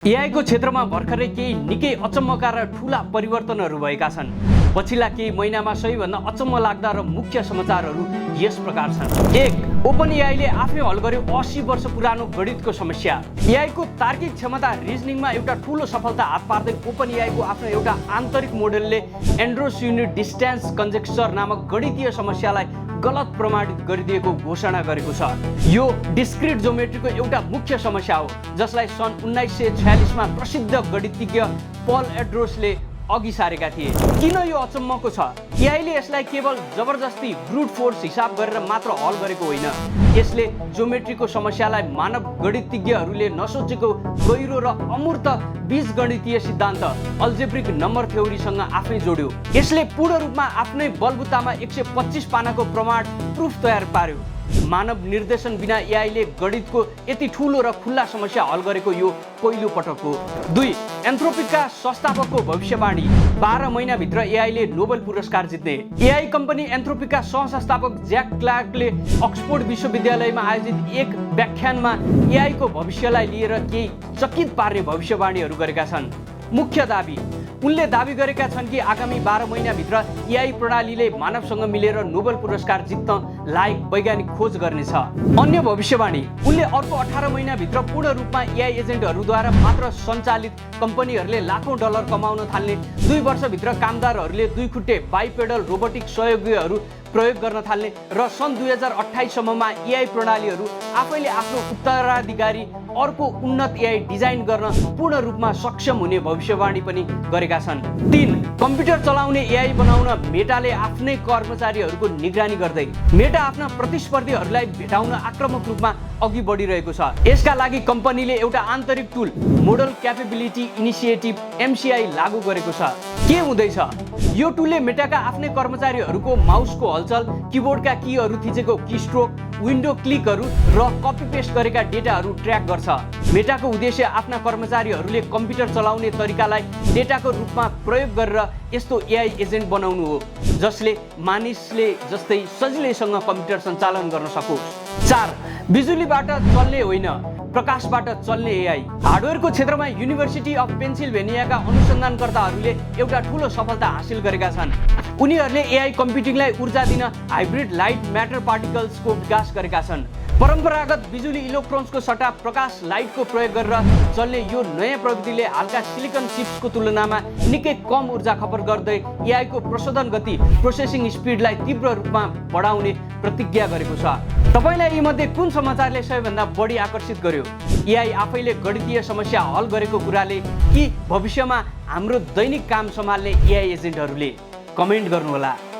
AI को क्षेत्रमा भर्खरै केही निकै अचम्मका र ठूला परिवर्तनहरू भएका छन्। पछिल्ला केही महिनामा सबैभन्दा अचम्म लाग्दा र मुख्य समाचारहरू यस प्रकार छन्। 1. ओपन एआईले आफै हल गर्यो 80 वर्ष पुरानो गणितको समस्या। एआई को तार्किक क्षमता रिजनिङमा एउटा ठूलो सफलता हात पार्दै ओपन एआई को आफ्नो एउटा आन्तरिक मोडेलले एन्ड्रोस युनिट डिस्टेन्स कन्जेक्चर नामक गणितीय समस्यालाई गलत प्रमाणित गरिदिएको घोषणा गरेको छ। यो डिस्क्रिट ज्योमेट्रीको एउटा मुख्य समस्या हो जसलाई सन् 1946 मा प्रसिद्ध गणितज्ञ पल एड्रोसले अघि सारेका थिए। किन यो अचम्मको छ? एआईले यसलाई केवल जबरजस्ती ब्रुट फोर्स हिसाब गरेर मात्र हल गरेको होइन। यसले ज्योमेट्रीको समस्यालाई मानव गणितज्ञहरूले नसोचेको गहिरो र अमूर्त बीजगणितीय सिद्धान्त अल्जेब्रिक नम्बर थ्योरीसँग आफै जोड्यो। यसले पूर्ण रूपमा आफ्नै बलबुतामा 125 पानाको प्रमाण प्रुफ तयार पार्यो। मानव निर्देशन बिना एआईले गणितको यति ठूलो र खुल्ला समस्या हल गरेको यो पहिलो पटक हो। 2. एन्थ्रोपिकका संस्थापकको भविष्यवाणी। 12 महिनाभित्र एआईले नोबेल पुरस्कार जित्ने। एआई कम्पनी एन्थ्रोपिकका सहसंस्थापक ज्याक क्लार्कले अक्सफोर्ड विश्वविद्यालयमा आयोजित एक व्याख्यानमा एआई को भविष्यलाई लिएर केही चकित पार्ने भविष्यवाणीहरू गरेका छन्। मुख्य दाबी उनले दाबी गरेका छन् कि आगामी 12 महिनाभित्र एआई प्रणालीले मानवसँग मिलेर नोबेल पुरस्कार जित्न लायक वैज्ञानिक खोज गर्नेछ। अन्य भविष्यवाणी उनले अर्को 18 महिनाभित्र पूर्ण रूपमा एआई एजेन्टहरूद्वारा मात्र सञ्चालित कम्पनीहरूले लाखौं डलर कमाउन थाल्ने, 2 वर्षभित्र कामदारहरूले 2 खुट्टे बाइपेडल रोबोटिक सहयोगीहरू प्रयोग गर्न थाल्ने र सन् 2028 सम्ममा एआई प्रणालीहरू आफैले आफ्नो उत्तराधिकारी अर्को उन्नत एआई डिजाइन गर्न पूर्ण रूपमा सक्षम हुने भविष्यवाणी पनि गरेका छन्। 3. कम्प्युटर चलाउने एआई बनाउन मेटाले आफ्नै कर्मचारीहरूको निगरानी गर्दै। मेटा आफ्ना प्रतिस्पर्धीहरूलाई भेटाउन आक्रामक रूपमा अघि बढिरहेको छ। यसका लागि कम्पनीले एउटा आन्तरिक tool model capability initiative MCI लागू गरेको छ। के हुँदैछ? यो टुलले मेटाका आफ्नै कर्मचारीहरूको माउसको हलचल, किबोर्डका कीहरू थिचेको कीस्ट्रोक, विन्डो क्लिकहरू र कपी पेस्ट गरेका डेटाहरू ट्र्याक गर्छ। मेटाको उद्देश्य आफ्ना कर्मचारीहरूले कम्प्युटर चलाउने तरिकालाई डेटाको रूपमा प्रयोग गरेर यस्तो एआई एजेन्ट बनाउनु हो जसले मानिसले जस्तै सजिलैसँग कम्प्युटर सञ्चालन गर्न सकोस्। 4. बिजुलीबाट चल्ने होइन, प्रकाशबाट चल्ने एआई। हार्डवेयरको क्षेत्रमा युनिभर्सिटी अफ पेन्सिल्भेनियाका अनुसन्धानकर्ताहरूले एउटा ठूलो सफलता हासिल गरेका छन्। उनीहरूले एआई कम्प्युटिङलाई ऊर्जा दिन हाइब्रिड लाइट म्याटर पार्टिकल्सको विकास गरेका छन्। परम्परागत बिजुली इलेक्ट्रोन्सको सट्टा प्रकाश लाइटको प्रयोग गरेर चल्ने यो नयाँ प्रविधिले हालका सिलिकन चिप्सको तुलनामा निकै कम ऊर्जा खपत गर्दै एआई को प्रशोधन गति प्रोसेसिङ स्पिडलाई तीव्र रूपमा बढाउने प्रतिज्ञा गरेको छ। तपाईलाई यी मध्ये कुन समाचारले सबैभन्दा बढी आकर्षित गर्यो? एआई आफैले गणितीय समस्या हल गरेको कुराले कि भविष्यमा हाम्रो दैनिक काम सम्हाल्ने एआई एजेन्टहरूले? कमेन्ट गर्नुहोला।